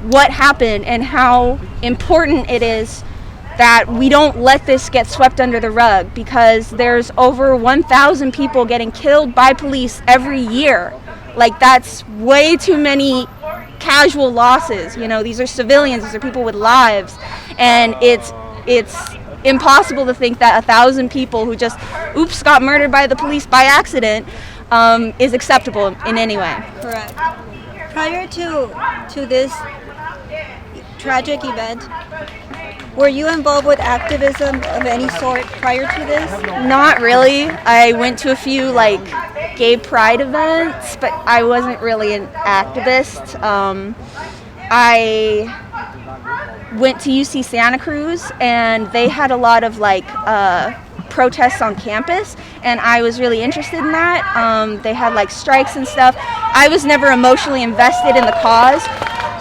what happened and how important it is that we don't let this get swept under the rug, because there's over 1,000 people getting killed by police every year. That's way too many casual losses. These are civilians, these are people with lives, and it's impossible to think that 1,000 people who just got murdered by the police by accident is acceptable in any way. Correct. Prior to this tragic event, were you involved with activism of any sort prior to this? Not really. I went to a few gay pride events, but I wasn't really an activist. I went to UC Santa Cruz, and they had a lot of protests on campus, and I was really interested in that. They had strikes and stuff. I was never emotionally invested in the cause,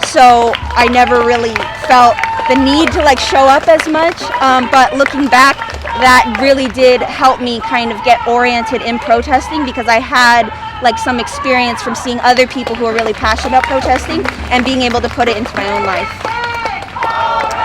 so I never really felt the need to show up as much, but looking back, that really did help me kind of get oriented in protesting, because I had like some experience from seeing other people who are really passionate about protesting and being able to put it into my own life.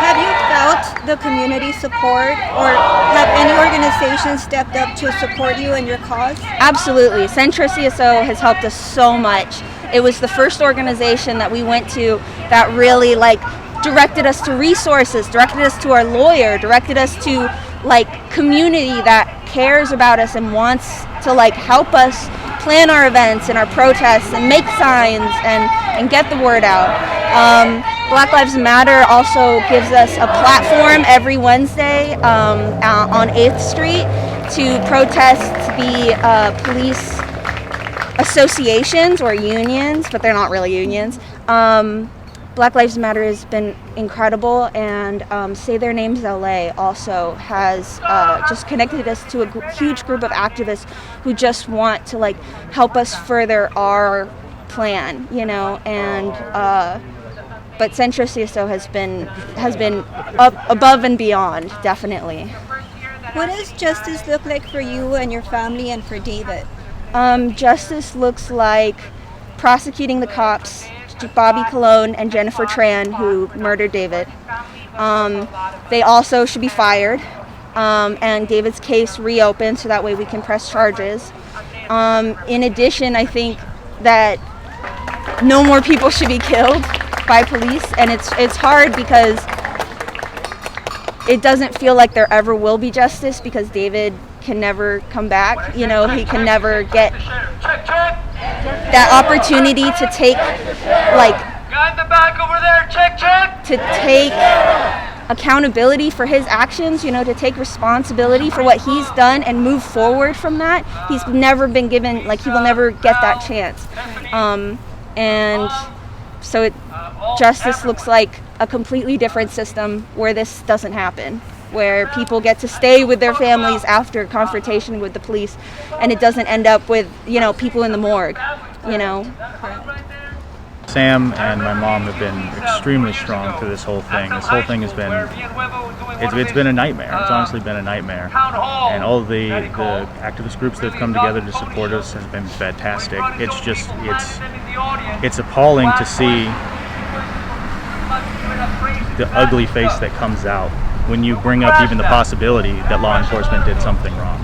Have you felt the community support, or have any organizations stepped up to support you and your cause? Absolutely. Centro CSO has helped us so much. It was the first organization that we went to that really like directed us to resources, directed us to our lawyer, directed us to like community that cares about us and wants to like help us plan our events and our protests and make signs and get the word out. Black Lives Matter also gives us a platform every Wednesday on 8th Street to protest the police associations or unions, but they're not really unions. Black Lives Matter has been incredible, and Say Their Names LA also has just connected us to a huge group of activists who just want to like help us further our plan, you know, and but Centro CSO has been up above and beyond, definitely. What does justice look like for you and your family and for David? Justice looks like prosecuting the cops, Bobby Colon and Jennifer Tran, who murdered David. They also should be fired, and David's case reopened so that way we can press charges. In addition, I think that no more people should be killed by police, and it's hard because it doesn't feel like there ever will be justice because David can never come back. You know, he can never get that opportunity to take, like, guy in the back over there, check. to take accountability for his actions, you know, to take responsibility for what he's done and move forward from that. He's never been given, like, he will never get that chance. And so justice looks like a completely different system where this doesn't happen, where people get to stay with their families after confrontation with the police, and it doesn't end up with, you know, people in the morgue, you know. Sam and my mom have been extremely strong through this whole thing. This whole thing has been, it's been a nightmare. It's honestly been a nightmare. And all of the activist groups that have come together to support us has been fantastic. It's just, it's appalling to see the ugly face that comes out when you bring up even the possibility that law enforcement did something wrong.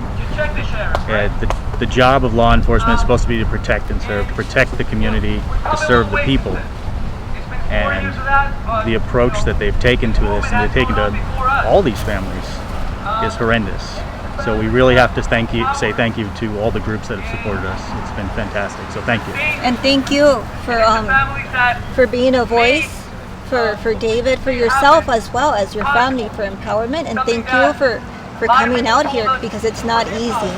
The job of law enforcement is supposed to be to protect and serve, to protect the community, to serve the people. And the approach that they've taken to this, and they've taken to all these families, is horrendous. So we really have to say thank you to all the groups that have supported us. It's been fantastic. So thank you. And thank you for being a voice for David, for yourself as well as your family, for empowerment, and thank you for coming out here because it's not easy.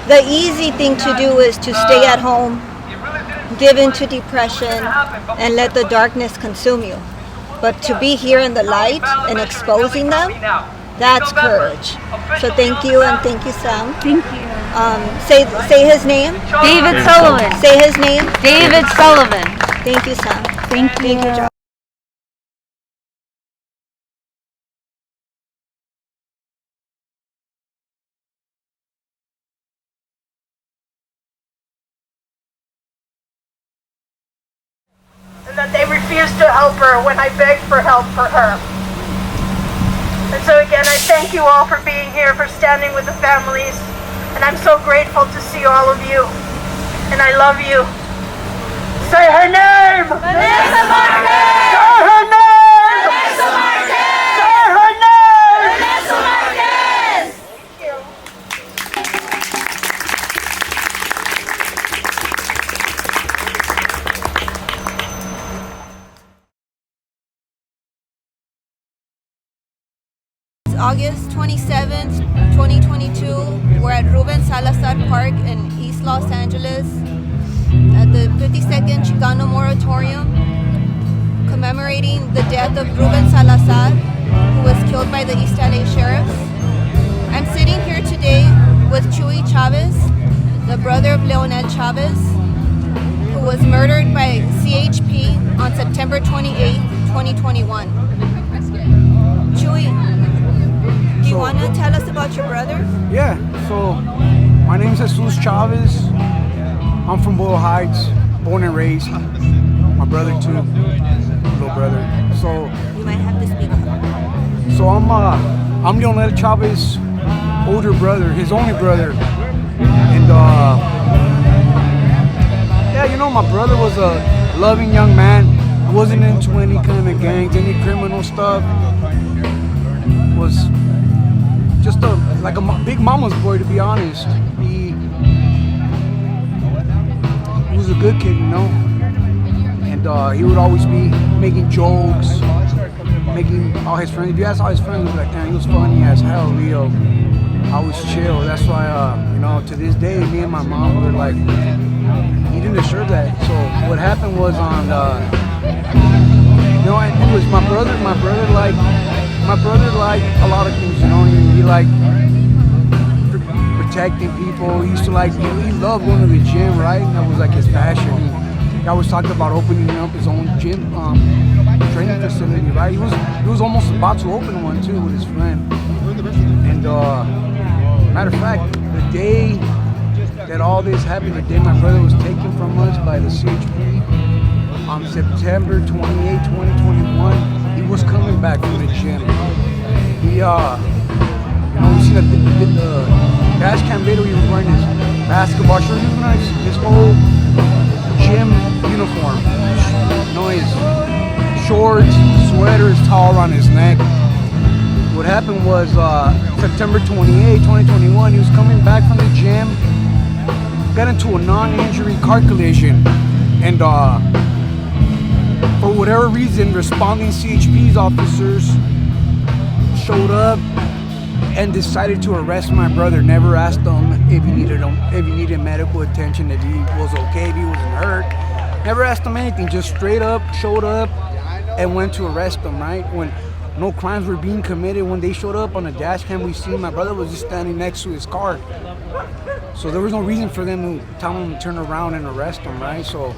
The easy thing to do is to stay at home, give into depression, and let the darkness consume you. But to be here in the light and exposing them, that's courage. So thank you, and thank you, Sam. Thank you. Say his name. David Sullivan. Say his name. David Sullivan. Thank you, Sam. Thank you. Thank you, Josh. And that they refused to help her when I begged for help for her. And so again, I thank you all for being here, for standing with the families, and I'm so grateful to see all of you, and I love you. Say her name! Vanessa Marquez! Say her name! Vanessa Marquez! Say her name! Vanessa Marquez! Thank you. August 27th, 2022. We're at Ruben Salazar Park in East Los Angeles at the 52nd Chicano Moratorium, commemorating the death of Ruben Salazar, who was killed by the East LA sheriffs. I'm sitting here today with Chuy Chavez, the brother of Leonel Chavez, who was murdered by CHP on September 28th, 2021. Chuy, do you want to tell us about your brother? Yeah, so my name's Jesus Chavez. I'm from Boyle Heights, born and raised. My brother too, little brother. So You might have to speak up. So I'm Leonel Chavez's older brother, his only brother, and yeah, you know, my brother was a loving young man. He wasn't into any kind of gangs, any criminal stuff. Was just like a big mama's boy, to be honest. He was a good kid, you know, and he would always be making jokes, making all his friends. If you ask all his friends, they'd be like, damn, he was funny as hell, Leo. I was chill. That's why, you know, to this day, me and my mom were like, he didn't deserve that. So what happened was on, you know, it was my brother liked a lot of things, you know. He liked protecting people. He used to he loved going to the gym, right? And that was like his passion. He always talked about opening up his own gym, training facility, right? He was almost about to open one too with his friend. And matter of fact, the day that all this happened, the day my brother was taken from us by the CHP, on September 28, 2021, he was coming back from the gym. He, you know, we seen the dash cam video. He was wearing his basketball shirt. He was wearing his whole gym uniform. You know, his shorts, sweater, his towel around his neck. What happened was September 28, 2021, he was coming back from the gym, got into a non-injury car collision, and for whatever reason, responding CHP's officers showed up and decided to arrest my brother. Never asked him if he needed medical attention, if he was okay, if he wasn't hurt. Never asked him anything. Just straight up showed up and went to arrest him. Right when no crimes were being committed, when they showed up on the dash cam, we see my brother was just standing next to his car. So there was no reason for them to tell him to turn around and arrest him. Right. So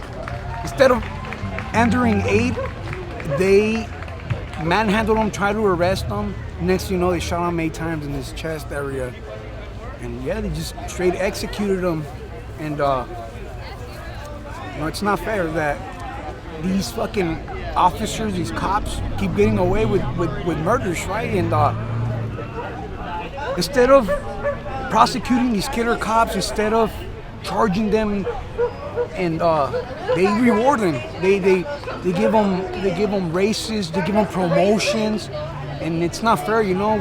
instead of entering aid, they manhandled him, tried to arrest him. Next thing you know, they shot him 8 times in his chest area. And yeah, they just straight executed him. And you know, it's not fair that these fucking officers, these cops, keep getting away with murders, right? And instead of prosecuting these killer cops, instead of charging them, and they reward them. They give them races, they give them promotions, and it's not fair, you know.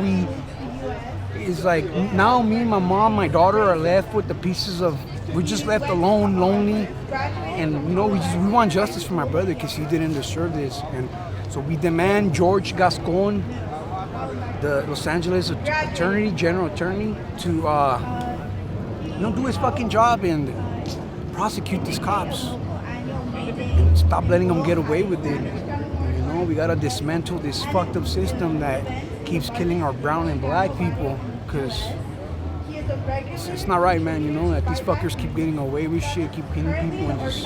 It's like now me, my mom, my daughter are left with the pieces of. We're just left alone, lonely, and you know we want justice for my brother because he didn't deserve this, and so we demand George Gascon, the Los Angeles general attorney, to you know, do his fucking job and prosecute these cops and stop letting them get away with it. And, you know, we gotta dismantle this fucked up system that keeps killing our brown and black people, because it's not right, man. You know, that these fuckers keep getting away with shit, keep killing people, and just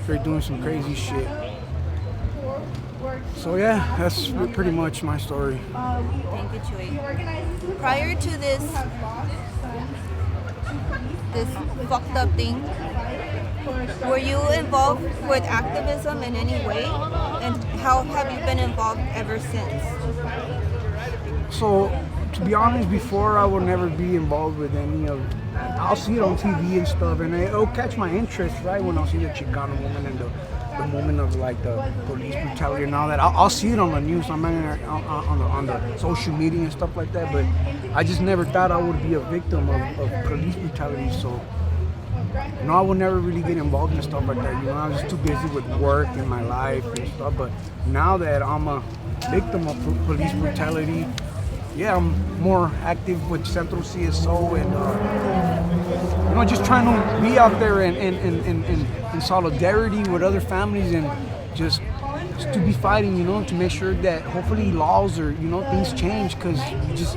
they're doing some crazy shit. So yeah, that's pretty much my story. Thank you, Chewy. Prior to this fucked up thing, were you involved with activism in any way? And how have you been involved ever since? So, to be honest, before I would never be involved with any of. I'll see it on TV and stuff, and it'll catch my interest, right? When I'll see the Chicano woman and the moment of like the police brutality and all that. I'll see it on the news, on the social media and stuff like that. But I just never thought I would be a victim of police brutality. So, you know, I would never really get involved in stuff like that. You know, I was just too busy with work and my life and stuff. But now that I'm a victim of police brutality, yeah, I'm more active with Central CSO and you know, just trying to be out there and in solidarity with other families and just to be fighting, you know, to make sure that hopefully laws or, you know, things change, because just,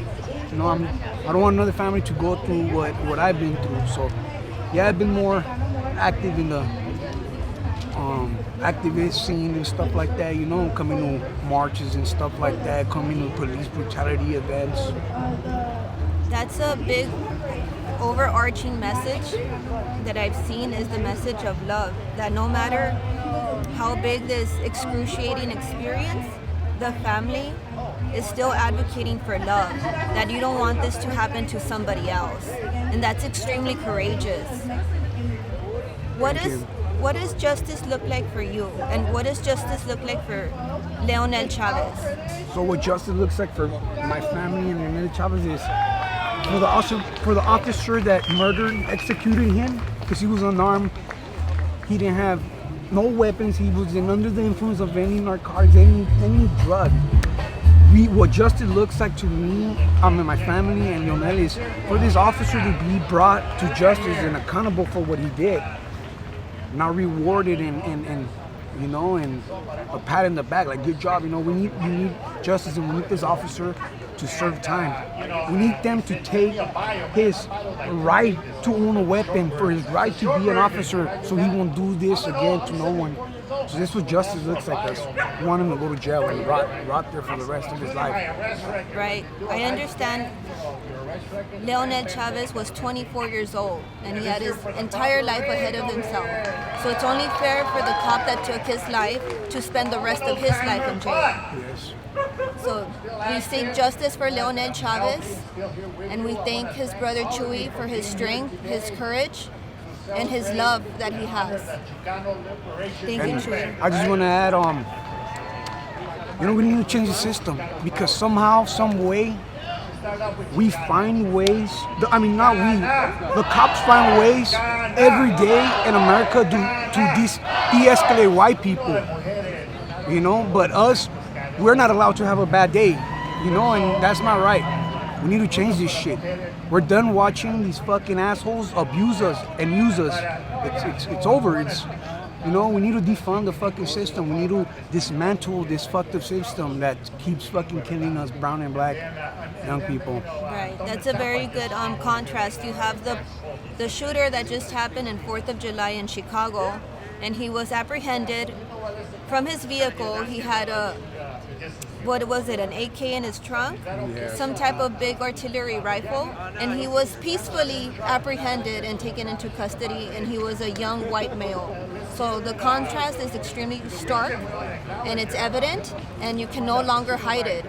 you know, I don't want another family to go through what I've been through. So yeah, I've been more active in the activist scene and stuff like that, you know, coming to marches and stuff like that, coming to police brutality events. That's a big overarching message that I've seen is the message of love. That no matter how big this excruciating experience, the family is still advocating for love. That you don't want this to happen to somebody else. And that's extremely courageous. What does justice look like for you? And what does justice look like for Leonel Chavez? So what justice looks like for my family and Leonel Chavez is for the officer that executed him, because he was unarmed. He didn't have no weapons. He was under the influence of any narcotics, any drug. What justice looks like to me, my family and Leonel, is for this officer to be brought to justice and accountable for what he did. Not rewarded and a pat in the back, like good job. We need justice, and we need this officer to serve time. We need them to take his right to own a weapon, for his right to be an officer, so he won't do this again to no one. So this is what justice looks like. Us want him to go to jail and rot there for the rest of his life. Right. I understand. Leonel Chavez was 24 years old, and he had his entire life ahead of himself. So it's only fair for the cop that took his life to spend the rest of his life in jail. Yes. So we seek justice for Leonel Chavez, and we thank his brother Chuy for his strength, his courage, and his love that he has. Thank you, Chuy. I just want to add, we need to change the system, because somehow, some way, we find ways, the cops find ways every day in America to de-escalate white people, but us, we're not allowed to have a bad day, and that's not right. We need to change this shit. We're done watching these fucking assholes abuse us and use us. It's over. We need to defund the fucking system. We need to dismantle this fucked up system that keeps fucking killing us brown and black young people. Right. That's a very good contrast. You have the shooter that just happened in 4th of July in Chicago, and he was apprehended. From his vehicle, he had an AK in his trunk? Yes. Some type of big artillery rifle, and he was peacefully apprehended and taken into custody, and he was a young white male. So the contrast is extremely stark, and it's evident, and you can no longer hide it.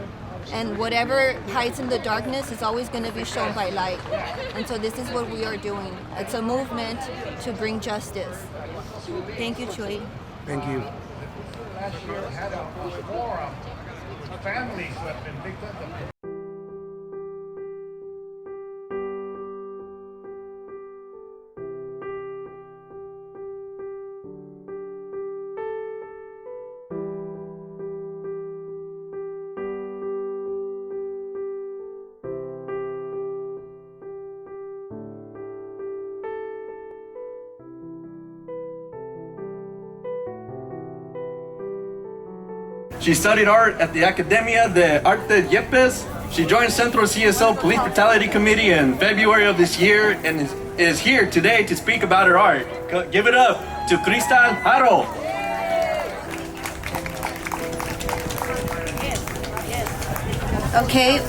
And whatever hides in the darkness is always going to be shown by light. And so this is what we are doing. It's a movement to bring justice. Thank you, Chuy. Thank you. Last year had a forum of families who have been victims of She studied art at the Academia de Arte Yepes. She joined Central CSO Police Brutality Committee in February of this year and is here today to speak about her art. Give it up to Cristalharo. Okay.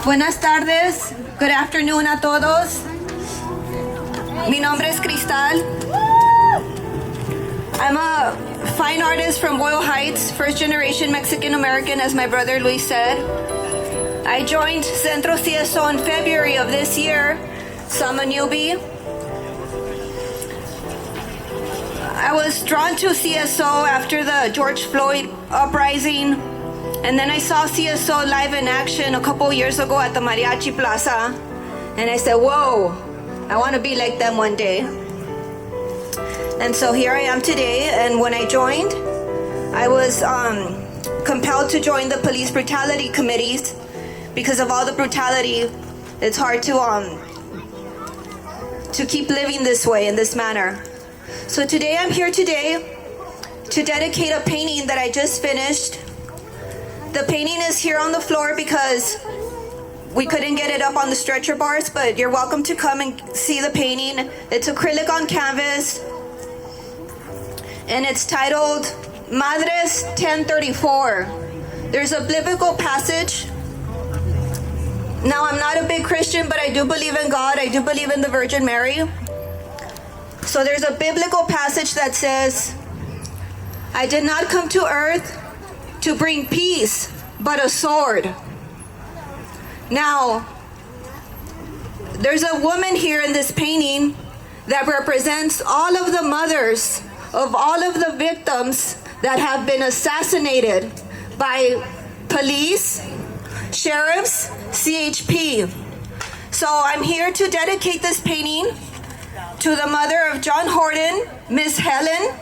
Buenas tardes. Good afternoon a todos. Mi nombre es Cristal. I'm a fine artist from Boyle Heights, first generation Mexican American, as my brother Luis said. I joined Centro CSO in February of this year, so I'm a newbie. I was drawn to CSO after the George Floyd uprising, and then I saw CSO live in action a couple years ago at the Mariachi Plaza, and I said, whoa, I want to be like them one day. And so here I am today, and when I joined, I was compelled to join the police brutality committees because of all the brutality. It's hard to keep living this way, in this manner. So today I'm here today to dedicate a painting that I just finished. The painting is here on the floor because we couldn't get it up on the stretcher bars, but you're welcome to come and see the painting. It's acrylic on canvas, and it's titled Madres 1034. There's a biblical passage Now, I'm not a big Christian, but I do believe in God. I do believe in the Virgin Mary. So there's a biblical passage that says, I did not come to earth to bring peace, but a sword. Now, there's a woman here in this painting that represents all of the mothers of all of the victims that have been assassinated by police, sheriffs, CHP. So I'm here to dedicate this painting to the mother of John Horton, Miss Helen,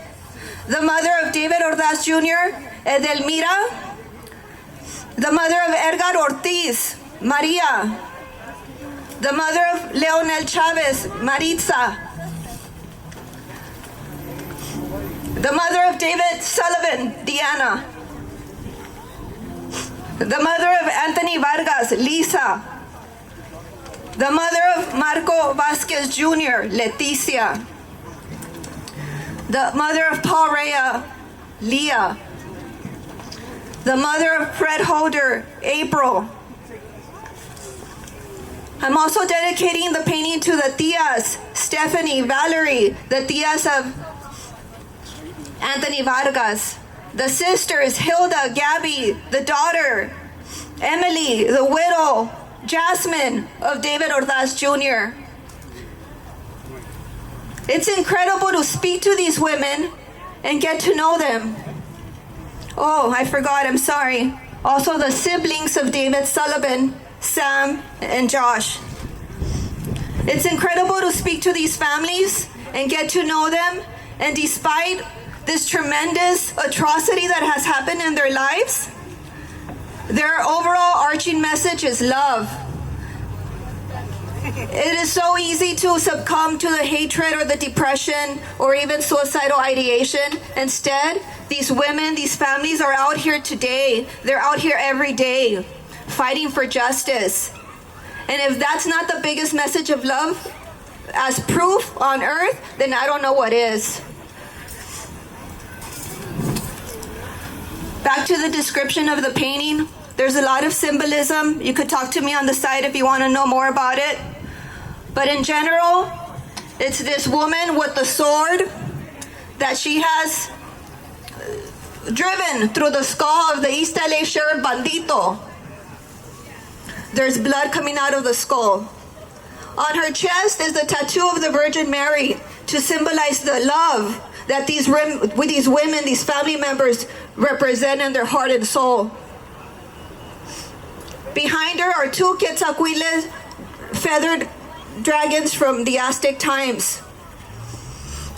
the mother of David Ordaz Jr., Edelmira, the mother of Edgar Ortiz, Maria, the mother of Leonel Chavez, Maritza, the mother of David Sullivan, Diana, the mother of Anthony Vargas, Lisa, the mother of Marco Vasquez Jr., Leticia, the mother of Paul Rea, Leah, the mother of Fred Holder, April. I'm also dedicating the painting to the tias, Stephanie, Valerie, the tias of Anthony Vargas, the sisters, Hilda, Gabby, the daughter, Emily, the widow, Jasmine of David Ordaz Jr. It's incredible to speak to these women and get to know them. Oh, I forgot, I'm sorry. Also the siblings of David Sullivan, Sam, and Josh. It's incredible to speak to these families and get to know them, and despite this tremendous atrocity that has happened in their lives, their overall arching message is love. It is so easy to succumb to the hatred or the depression or even suicidal ideation. Instead, these women, these families are out here today. They're out here every day fighting for justice. And if that's not the biggest message of love as proof on earth, then I don't know what is. Back to the description of the painting. There's a lot of symbolism. You could talk to me on the side if you want to know more about it. But in general, it's this woman with the sword that she has driven through the skull of the East LA Sheriff Bandito. There's blood coming out of the skull. On her chest is the tattoo of the Virgin Mary to symbolize the love that these women, these family members represent in their heart and soul. Behind her are two Quetzalcoatl feathered dragons from the Aztec times,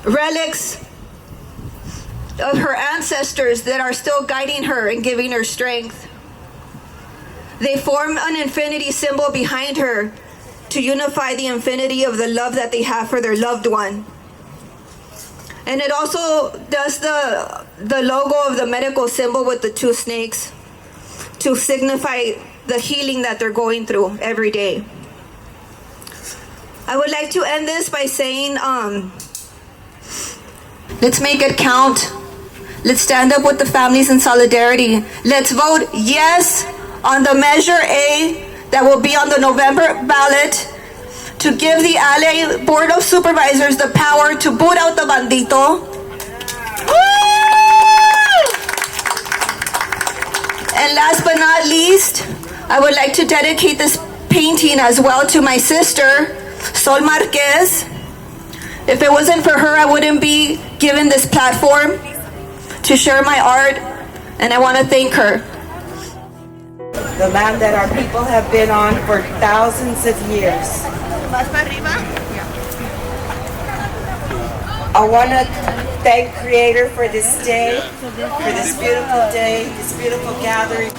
relics of her ancestors that are still guiding her and giving her strength. They form an infinity symbol behind her to unify the infinity of the love that they have for their loved one. And it also does the logo of the medical symbol with the two snakes to signify the healing that they're going through every day. I would like to end this by saying, let's make it count. Let's stand up with the families in solidarity. Let's vote yes on the Measure A that will be on the November ballot to give the LA Board of Supervisors the power to boot out the bandito. And last but not least, I would like to dedicate this painting as well to my sister, Sol Marquez. If it wasn't for her, I wouldn't be given this platform to share my art, and I want to thank her. The land that our people have been on for thousands of years. I want to thank Creator for this day, for this beautiful day, this beautiful gathering.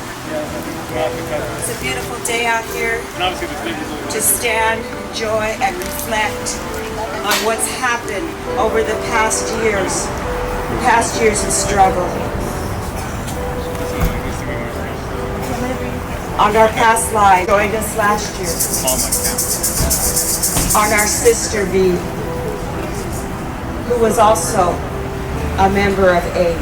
It's a beautiful day out here to stand, enjoy, and reflect on what's happened over the past years of struggle. On our past lives, joined us last year. On our sister V, who was also a member of A.